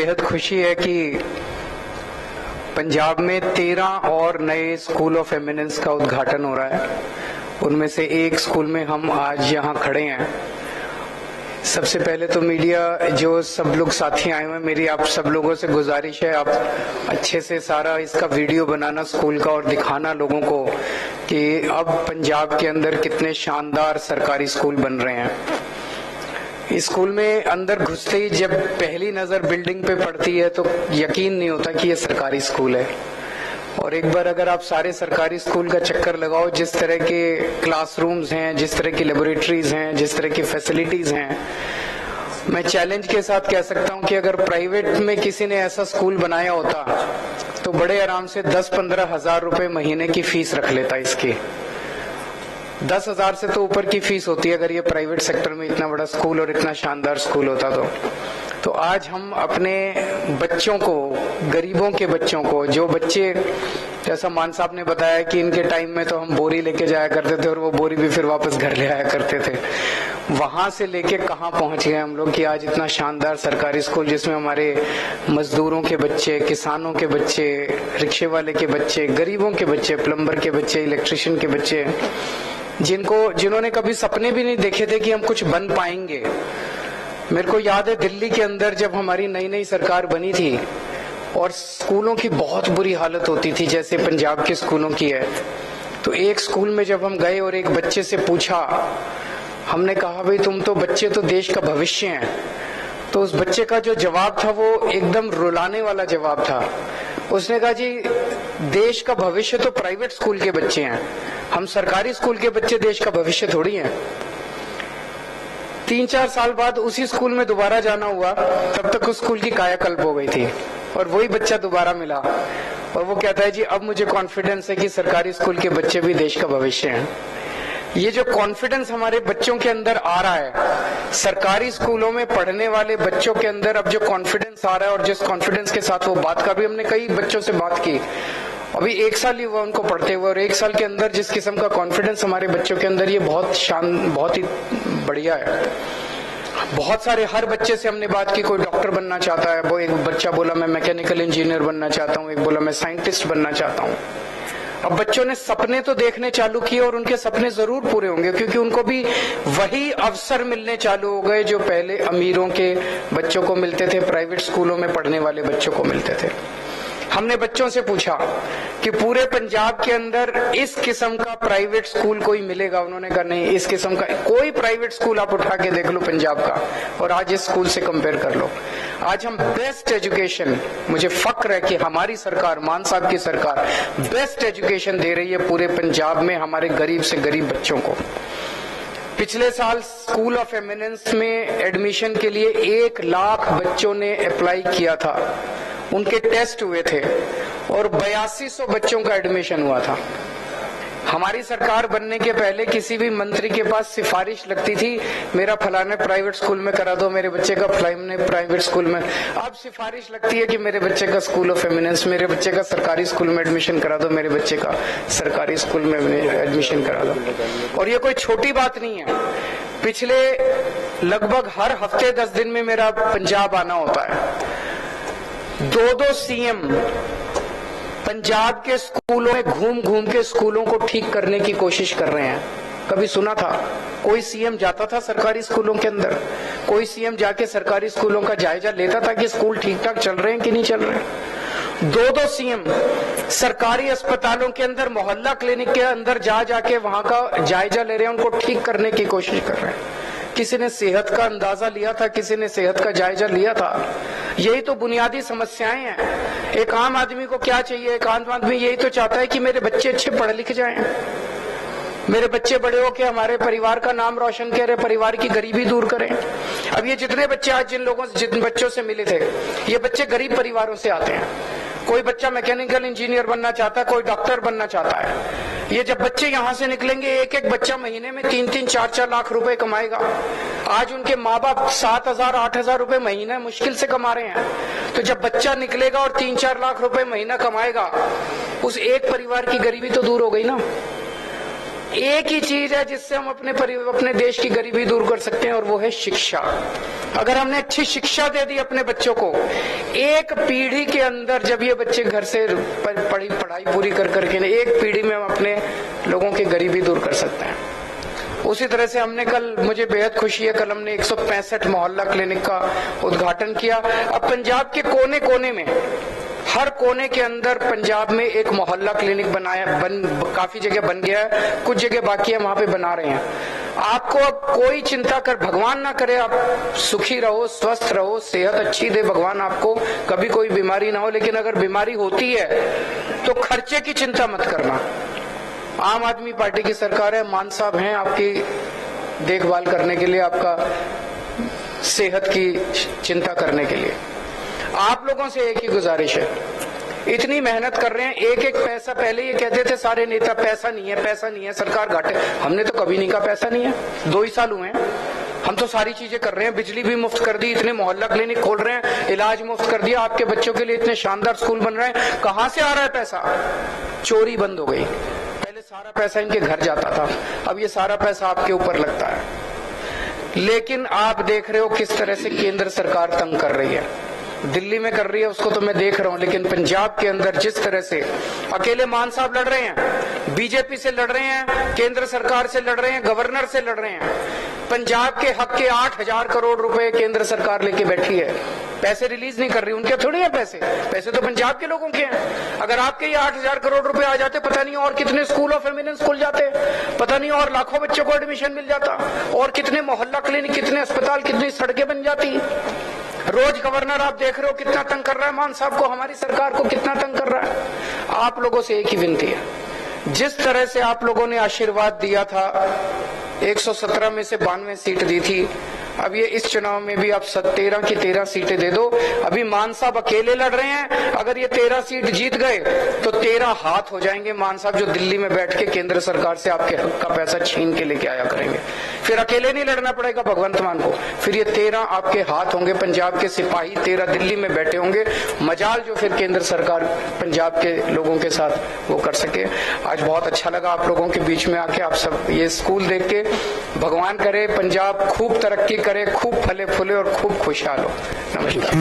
बेहद खुशी है कि पंजाब में 13 और नए स्कूल ऑफ एमिनेंस का उद्घाटन हो रहा है। उनमें से एक स्कूल में हम आज यहाँ खड़े हैं। सबसे पहले तो मीडिया जो सब लोग साथी आए हुए हैं, मेरी आप सब लोगों से गुजारिश है, आप अच्छे से सारा इसका वीडियो बनाना स्कूल का और दिखाना लोगों को कि अब पंजाब के अंदर कितने शानदार सरकारी स्कूल बन रहे हैं। इस स्कूल में अंदर घुसते ही जब पहली नजर बिल्डिंग पे पड़ती है तो यकीन नहीं होता कि ये सरकारी स्कूल है। और एक बार अगर आप सारे सरकारी स्कूल का चक्कर लगाओ, जिस तरह के क्लासरूम्स हैं, जिस तरह की लेबोरेटरीज हैं, जिस तरह की फैसिलिटीज हैं, मैं चैलेंज के साथ कह सकता हूं कि अगर प्राइवेट में किसी ने ऐसा स्कूल बनाया होता तो बड़े आराम से 10-15 हजार रुपए महीने की फीस रख लेता। इसकी 10,000 से तो ऊपर की फीस होती है अगर ये प्राइवेट सेक्टर में इतना बड़ा स्कूल और इतना शानदार स्कूल होता तो आज हम अपने बच्चों को, गरीबों के बच्चों को, जो बच्चे, जैसा मान साहब ने बताया कि इनके टाइम में तो हम बोरी लेके जाया करते थे और वो बोरी भी फिर वापस घर ले आया करते थे, वहां से लेके कहां पहुंच गए हम लोग कि आज इतना शानदार सरकारी स्कूल जिसमें हमारे मजदूरों के बच्चे, किसानों के बच्चे, रिक्शे वाले के बच्चे, गरीबों के बच्चे, प्लम्बर के बच्चे, इलेक्ट्रिशियन के बच्चे, जिन्होंने कभी सपने भी नहीं देखे थे कि हम कुछ बन पाएंगे। मेरे को याद है दिल्ली के अंदर जब हमारी नई नई सरकार बनी थी और स्कूलों की बहुत बुरी हालत होती थी जैसे पंजाब के स्कूलों की है, तो एक स्कूल में जब हम गए और एक बच्चे से पूछा, हमने कहा भाई तुम तो बच्चे तो देश का भविष्य हैं, तो उस बच्चे का जो जवाब था वो एकदम रुलाने वाला जवाब था। उसने कहा जी देश का भविष्य तो प्राइवेट स्कूल के बच्चे हैं, हम सरकारी स्कूल के बच्चे देश का भविष्य थोड़ी हैं। 3-4 साल बाद उसी स्कूल में दोबारा जाना हुआ, तब तक उस स्कूल की कायाकल्प हो गई थी और वही बच्चा दोबारा मिला और वो कहता है जी अब मुझे कॉन्फिडेंस है कि सरकारी स्कूल के बच्चे भी देश का भविष्य हैं। ये जो कॉन्फिडेंस हमारे बच्चों के अंदर आ रहा है, सरकारी स्कूलों में पढ़ने वाले बच्चों के अंदर अब जो कॉन्फिडेंस आ रहा है और जिस कॉन्फिडेंस के साथ वो बात कर, भी हमने कई बच्चों से बात की, अभी 1 साल ही हुआ उनको पढ़ते हुए, और 1 साल के अंदर जिस किस्म का कॉन्फिडेंस हमारे बच्चों के अंदर, ये बहुत ही बढ़िया है। बहुत सारे, हर बच्चे से हमने बात की, कोई डॉक्टर बनना चाहता है, वो एक बच्चा बोला मैं मैकेनिकल इंजीनियर बनना चाहता हूँ, एक बोला मैं साइंटिस्ट बनना चाहता हूँ। अब बच्चों ने सपने तो देखने चालू किए और उनके सपने जरूर पूरे होंगे क्योंकि उनको भी वही अवसर मिलने चालू हो गए जो पहले अमीरों के बच्चों को मिलते थे, प्राइवेट स्कूलों में पढ़ने वाले बच्चों को मिलते थे। हमने बच्चों से पूछा कि पूरे पंजाब के अंदर इस किस्म का प्राइवेट स्कूल कोई मिलेगा? उन्होंने कहा नहीं, इस किस्म का कोई प्राइवेट स्कूल आप उठा के देख लो पंजाब का और आज इस स्कूल से कंपेयर कर लो। आज हम बेस्ट एजुकेशन, मुझे फक्र है कि हमारी सरकार, मान साहब की सरकार बेस्ट एजुकेशन दे रही है पूरे पंजाब में हमारे गरीब से गरीब बच्चों को। पिछले साल स्कूल ऑफ एमिनेंस में एडमिशन के लिए 1 लाख बच्चों ने अप्लाई किया था, उनके टेस्ट हुए थे और 8200 बच्चों का एडमिशन हुआ था। हमारी सरकार बनने के पहले किसी भी मंत्री के पास सिफारिश लगती थी, मेरा फलाने प्राइवेट स्कूल में करा दो, मेरे बच्चे का फलाने प्राइवेट स्कूल में। अब सिफारिश लगती है कि मेरे बच्चे का स्कूल ऑफ एमिनेंस, मेरे बच्चे का सरकारी स्कूल में एडमिशन करा दो, मेरे बच्चे का सरकारी स्कूल में एडमिशन करा दो। और ये कोई छोटी बात नहीं है। पिछले लगभग हर हफ्ते 10 दिन में मेरा पंजाब आना होता है। 2 सीएम पंजाब के स्कूलों में घूम घूम के स्कूलों को ठीक करने की कोशिश कर रहे हैं। कभी सुना था कोई सीएम जाता था सरकारी स्कूलों के अंदर? कोई सीएम जाके सरकारी स्कूलों का जायजा लेता था कि स्कूल ठीक ठाक चल रहे हैं कि नहीं चल रहे हैं? 2 सीएम सरकारी अस्पतालों के अंदर, मोहल्ला क्लिनिक के अंदर जा जाके वहां का जायजा ले रहे हैं, उनको ठीक करने की कोशिश कर रहे हैं। किसी ने सेहत का अंदाजा लिया था, किसी ने सेहत का जायजा लिया था? यही तो बुनियादी समस्याएं हैं। एक आम आदमी को क्या चाहिए? एक आम आदमी यही तो चाहता है कि मेरे बच्चे अच्छे पढ़ लिख जाएं, मेरे बच्चे बड़े होके हमारे परिवार का नाम रोशन करें, परिवार की गरीबी दूर करें। अब ये जितने बच्चे आज जिन बच्चों से मिले थे, ये बच्चे गरीब परिवारों से आते हैं। कोई बच्चा मैकेनिकल इंजीनियर बनना चाहता है, कोई डॉक्टर बनना चाहता है। ये जब बच्चे यहाँ से निकलेंगे, एक एक बच्चा महीने में 3-3, 4-4 लाख रुपए कमाएगा। आज उनके माँ बाप 7,000, 8,000 रुपए महीना मुश्किल से कमा रहे हैं। तो जब बच्चा निकलेगा और 3-4 लाख रुपए महीना कमाएगा, उस एक परिवार की गरीबी तो दूर हो गई ना। एक ही चीज है जिससे हम अपने देश की गरीबी दूर कर सकते हैं, और वो है शिक्षा। अगर हमने अच्छी शिक्षा दे दी अपने बच्चों को, एक पीढ़ी के अंदर, जब ये बच्चे घर से पढ़ाई पूरी कर करके, एक पीढ़ी में हम अपने लोगों की गरीबी दूर कर सकते हैं। उसी तरह से हमने कल, मुझे बेहद खुशी है, कल हमने 165 मोहल्ला क्लिनिक का उद्घाटन किया। अब पंजाब के कोने कोने में, हर कोने के अंदर पंजाब में एक मोहल्ला क्लिनिक काफी जगह बन गया है, कुछ जगह बाकी है, वहां पे बना रहे हैं। आपको अब कोई चिंता कर, भगवान ना करे, आप सुखी रहो, स्वस्थ रहो, सेहत अच्छी दे भगवान आपको, कभी कोई बीमारी ना हो, लेकिन अगर बीमारी होती है तो खर्चे की चिंता मत करना। आम आदमी पार्टी की सरकार है, मान साहब हैं आपकी देखभाल करने के लिए, आपका सेहत की चिंता करने के लिए। आप लोगों से एक ही गुजारिश है, इतनी मेहनत कर रहे हैं, एक एक पैसा, पहले ये कहते थे सारे नेता पैसा नहीं है, पैसा नहीं है, सरकार घाटे, हमने तो कभी नहीं कहा पैसा नहीं है। 2 ही साल हुए हैं, हम तो सारी चीजें कर रहे हैं, बिजली भी मुफ्त कर दी, इतने मोहल्ला क्लिनिक खोल रहे हैं, इलाज मुफ्त कर दिया, आपके बच्चों के लिए इतने शानदार स्कूल बन रहे हैं। कहां से आ रहा है पैसा? चोरी बंद हो गई, पहले सारा पैसा इनके घर जाता था, अब ये सारा पैसा आपके ऊपर लगता है। लेकिन आप देख रहे हो किस तरह से केंद्र सरकार तंग कर रही है, दिल्ली में कर रही है, उसको तो मैं देख रहा हूं, लेकिन पंजाब के अंदर जिस तरह से अकेले मान साहब लड़ रहे हैं, बीजेपी से लड़ रहे हैं, केंद्र सरकार से लड़ रहे हैं, गवर्नर से लड़ रहे हैं। पंजाब के हक के 8,000 करोड़ रुपए केंद्र सरकार लेके बैठी है, पैसे रिलीज नहीं कर रही, उनके थोड़ी है पैसे, पैसे तो पंजाब के लोगों के हैं। अगर आपके ये 8,000 करोड़ रुपए आ जाते, पता नहीं और कितने स्कूल ऑफ एमिनेंस खुल जाते, पता नहीं और लाखों बच्चों को एडमिशन मिल जाता, और कितने मोहल्ला क्लिनिक, कितने अस्पताल, कितनी सड़कें बन जाती। रोज गवर्नर आप देख रहे हो कितना तंग कर रहा है मान साहब को, हमारी सरकार को कितना तंग कर रहा है। आप लोगों से एक ही विनती है, जिस तरह से आप लोगों ने आशीर्वाद दिया था, 117 में से 92 सीट दी थी, अब ये इस चुनाव में भी आप 13 की 13 सीटें दे दो। अभी मान साहब अकेले लड़ रहे हैं, अगर ये 13 सीट जीत गए तो 13 हाथ हो जाएंगे मान साहब, जो दिल्ली में बैठ के केंद्र सरकार से आपके हक का पैसा छीन के लेके आया करेंगे। फिर अकेले नहीं लड़ना पड़ेगा भगवंत मान को, फिर ये 13 आपके हाथ होंगे, पंजाब के सिपाही 13 दिल्ली में बैठे होंगे। मजाल जो फिर केंद्र सरकार पंजाब के लोगों के साथ वो कर सके। आज बहुत अच्छा लगा आप लोगों के बीच में आके, आप सब ये स्कूल देख के। भगवान करे पंजाब खूब तरक्की करे, खूब फले फूले और खूब खुशहाल हो। नमस्कार।